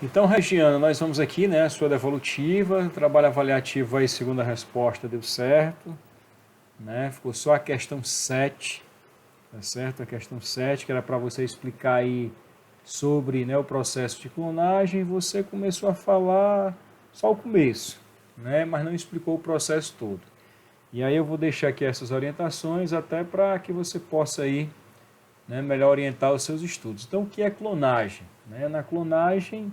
Então, Regiana, nós vamos aqui, né, sua devolutiva, trabalho avaliativo aí, segunda resposta deu certo, né, ficou só a questão 7, tá certo? A questão 7, que era para você explicar aí sobre, né, o processo de clonagem, você começou a falar só o começo, né, mas não explicou o processo todo. E aí eu vou deixar aqui essas orientações até para que você possa aí, né, melhor orientar os seus estudos. Então, o que é clonagem? Né? Na clonagem,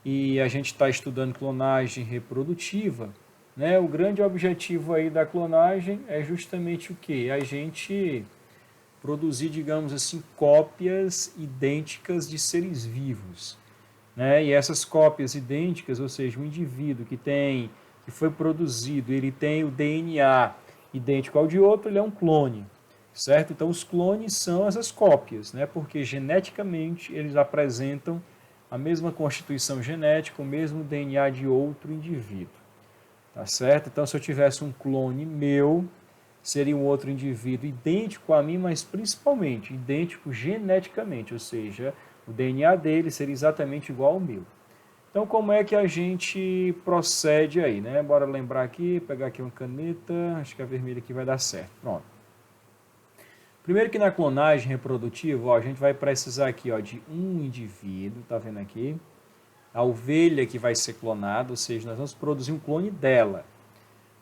e a gente está estudando clonagem reprodutiva, né? O grande objetivo aí da clonagem é justamente o que? A gente produzir, digamos assim, cópias idênticas de seres vivos, né? E essas cópias idênticas, ou seja, um indivíduo que foi produzido, ele tem o DNA idêntico ao de outro, ele é um clone, certo? Então os clones são essas cópias, né? Porque geneticamente eles apresentam a mesma constituição genética, o mesmo DNA de outro indivíduo, tá certo? Então se eu tivesse um clone meu, seria um outro indivíduo idêntico a mim, mas principalmente idêntico geneticamente, ou seja, o DNA dele seria exatamente igual ao meu. Então, como é que a gente procede aí, né? Bora lembrar aqui, pegar aqui uma caneta, acho que a vermelha aqui vai dar certo. Pronto. Primeiro que na clonagem reprodutiva, ó, a gente vai precisar aqui, ó, de um indivíduo, tá vendo aqui? A ovelha que vai ser clonada, ou seja, nós vamos produzir um clone dela.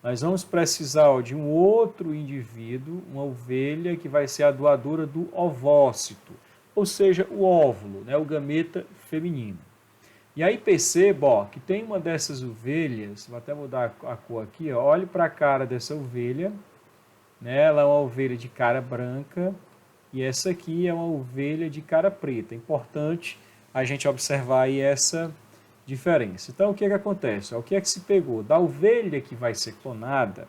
Nós vamos precisar, ó, de um outro indivíduo, uma ovelha que vai ser a doadora do ovócito, ou seja, o óvulo, né, o gameta feminino. E aí perceba, ó, que tem uma dessas ovelhas, vou até mudar a cor aqui, ó, olhe para a cara dessa ovelha, né, ela é uma ovelha de cara branca e essa aqui é uma ovelha de cara preta. É importante a gente observar aí essa diferença. Então, o que é que acontece? O que é que se pegou? Da ovelha que vai ser clonada,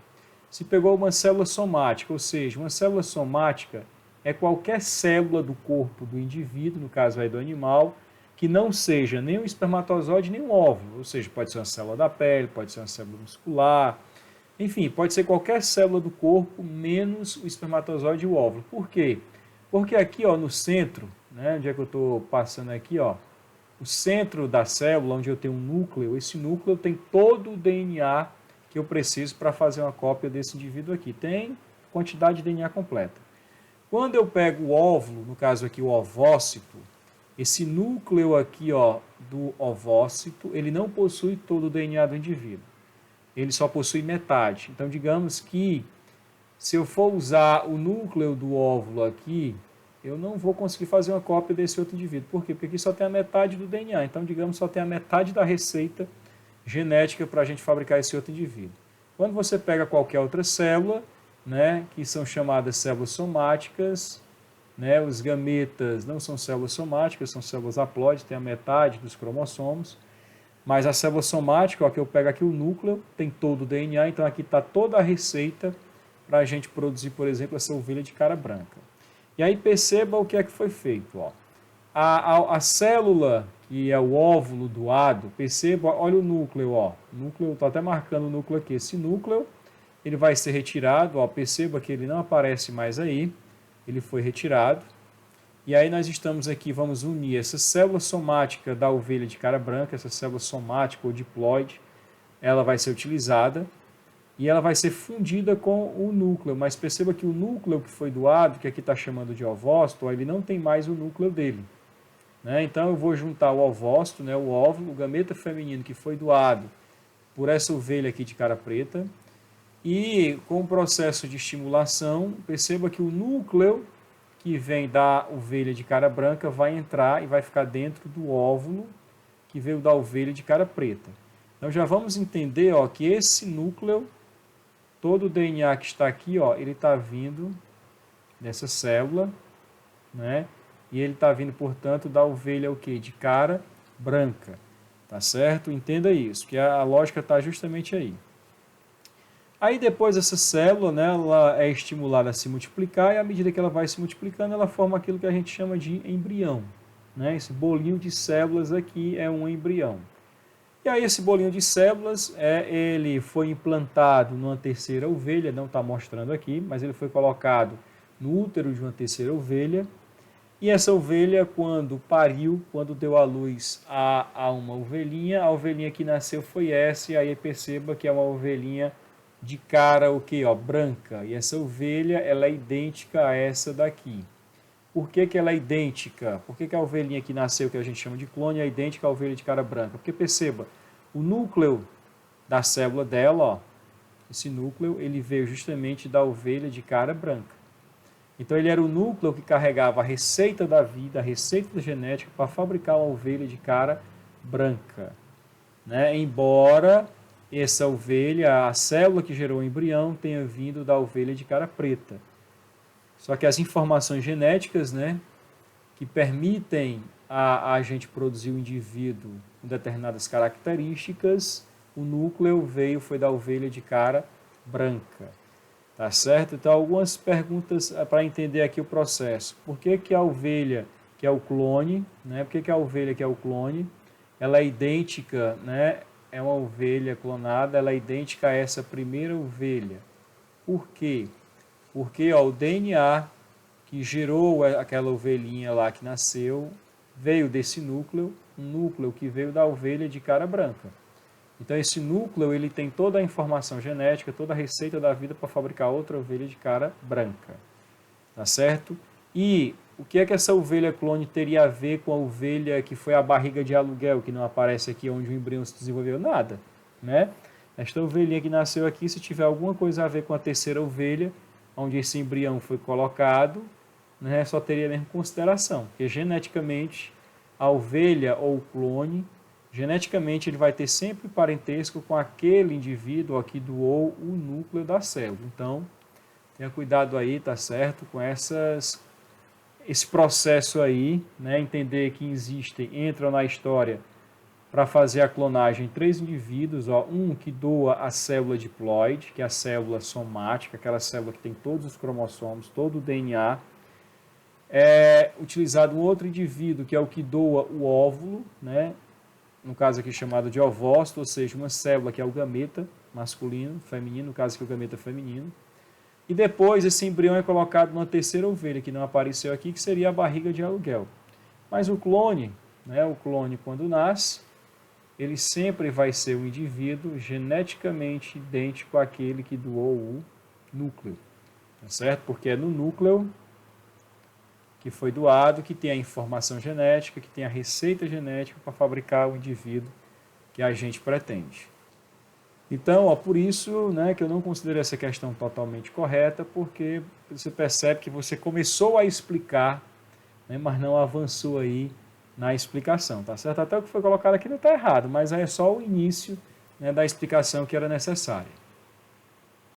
se pegou uma célula somática, ou seja, uma célula somática é qualquer célula do corpo do indivíduo, no caso aí do animal, que não seja nem um espermatozoide nem um óvulo, ou seja, pode ser uma célula da pele, pode ser uma célula muscular, enfim, pode ser qualquer célula do corpo menos o espermatozoide e o óvulo. Por quê? Porque aqui, ó, no centro, né, onde é que eu estou passando aqui, ó, o centro da célula, onde eu tenho um núcleo, esse núcleo tem todo o DNA que eu preciso para fazer uma cópia desse indivíduo aqui. Tem quantidade de DNA completa. Quando eu pego o óvulo, no caso aqui o ovócito, esse núcleo aqui, ó, do ovócito, ele não possui todo o DNA do indivíduo. Ele só possui metade. Então, digamos que se eu for usar o núcleo do óvulo aqui, eu não vou conseguir fazer uma cópia desse outro indivíduo. Por quê? Porque aqui só tem a metade do DNA. Então, digamos, só tem a metade da receita genética para a gente fabricar esse outro indivíduo. Quando você pega qualquer outra célula, né, que são chamadas células somáticas, né, os gametas não são células somáticas, são células haploides, tem a metade dos cromossomos. Mas a célula somática, ó, que eu pego aqui o núcleo, tem todo o DNA, então aqui está toda a receita para a gente produzir, por exemplo, essa ovelha de cara branca. E aí perceba o que é que foi feito. Ó. A célula, que é o óvulo doado, perceba, olha o núcleo. Ó. Estou até marcando o núcleo aqui. Esse núcleo ele vai ser retirado. Ó. Perceba que ele não aparece mais aí. Ele foi retirado. E aí nós estamos aqui, vamos unir essa célula somática da ovelha de cara branca, essa célula somática ou diploide, ela vai ser utilizada e ela vai ser fundida com o núcleo, mas perceba que o núcleo que foi doado, que aqui está chamando de ovócito, ele não tem mais o núcleo dele. Né? Então eu vou juntar o ovócito, né, o óvulo, o gameta feminino que foi doado por essa ovelha aqui de cara preta, e com o processo de estimulação, perceba que o núcleo que vem da ovelha de cara branca vai entrar e vai ficar dentro do óvulo que veio da ovelha de cara preta. Então já vamos entender, ó, que esse núcleo, todo o DNA que está aqui, ó, ele está vindo dessa célula, né? E ele está vindo, portanto, da ovelha o quê? De cara branca, tá certo? Entenda isso, que a lógica está justamente aí. Aí depois essa célula, né, ela é estimulada a se multiplicar e à medida que ela vai se multiplicando, ela forma aquilo que a gente chama de embrião. Né? Esse bolinho de células aqui é um embrião. E aí esse bolinho de células, ele foi implantado numa terceira ovelha, não está mostrando aqui, mas ele foi colocado no útero de uma terceira ovelha. E essa ovelha, quando pariu, quando deu à luz a uma ovelha, a ovelhinha que nasceu foi essa, e aí perceba que é uma ovelhinha de cara o que, ó, branca, e essa ovelha ela é idêntica a essa daqui. Por que, que ela é idêntica? Por que, que a ovelhinha que nasceu, que a gente chama de clone, é idêntica à ovelha de cara branca? Porque perceba, o núcleo da célula dela, ó, esse núcleo, ele veio justamente da ovelha de cara branca. Então ele era o núcleo que carregava a receita da vida, a receita da genética para fabricar uma ovelha de cara branca, né? Embora essa ovelha, a célula que gerou o embrião, tenha vindo da ovelha de cara preta. Só que as informações genéticas, né, que permitem a gente produzir o indivíduo com determinadas características, o núcleo foi da ovelha de cara branca. Tá certo? Então, algumas perguntas para entender aqui o processo. Por que, que a ovelha, que é o clone, né? Por que, que a ovelha, que é o clone, ela é idêntica, né? É uma ovelha clonada, ela é idêntica a essa primeira ovelha. Por quê? Porque ó, o DNA que gerou aquela ovelhinha lá que nasceu veio desse núcleo, um núcleo que veio da ovelha de cara branca. Então esse núcleo ele tem toda a informação genética, toda a receita da vida para fabricar outra ovelha de cara branca, tá certo? E o que é que essa ovelha clone teria a ver com a ovelha que foi a barriga de aluguel, que não aparece aqui onde o embrião se desenvolveu? Nada, né? Esta ovelhinha que nasceu aqui, se tiver alguma coisa a ver com a terceira ovelha, onde esse embrião foi colocado, né, só teria mesmo consideração, porque geneticamente a ovelha ou o clone, geneticamente ele vai ter sempre parentesco com aquele indivíduo que doou o núcleo da célula. Então, tenha cuidado aí, tá certo, com esse processo aí, né, entender que entram na história para fazer a clonagem 3 indivíduos, ó, um que doa a célula diploide, que é a célula somática, aquela célula que tem todos os cromossomos, todo o DNA. É utilizado um outro indivíduo, que é o que doa o óvulo, né, no caso aqui chamado de ovócito, ou seja, uma célula que é o gameta masculino, feminino, no caso aqui o gameta feminino. E depois esse embrião é colocado numa terceira ovelha, que não apareceu aqui, que seria a barriga de aluguel. Mas o clone, né, o clone quando nasce, ele sempre vai ser um indivíduo geneticamente idêntico àquele que doou o núcleo, tá certo? Porque é no núcleo que foi doado que tem a informação genética, que tem a receita genética para fabricar o indivíduo que a gente pretende. Então, ó, por isso, né, que eu não considero essa questão totalmente correta, porque você percebe que você começou a explicar, né, mas não avançou aí na explicação, tá certo? Até o que foi colocado aqui não está errado, mas é só o início, né, da explicação que era necessária.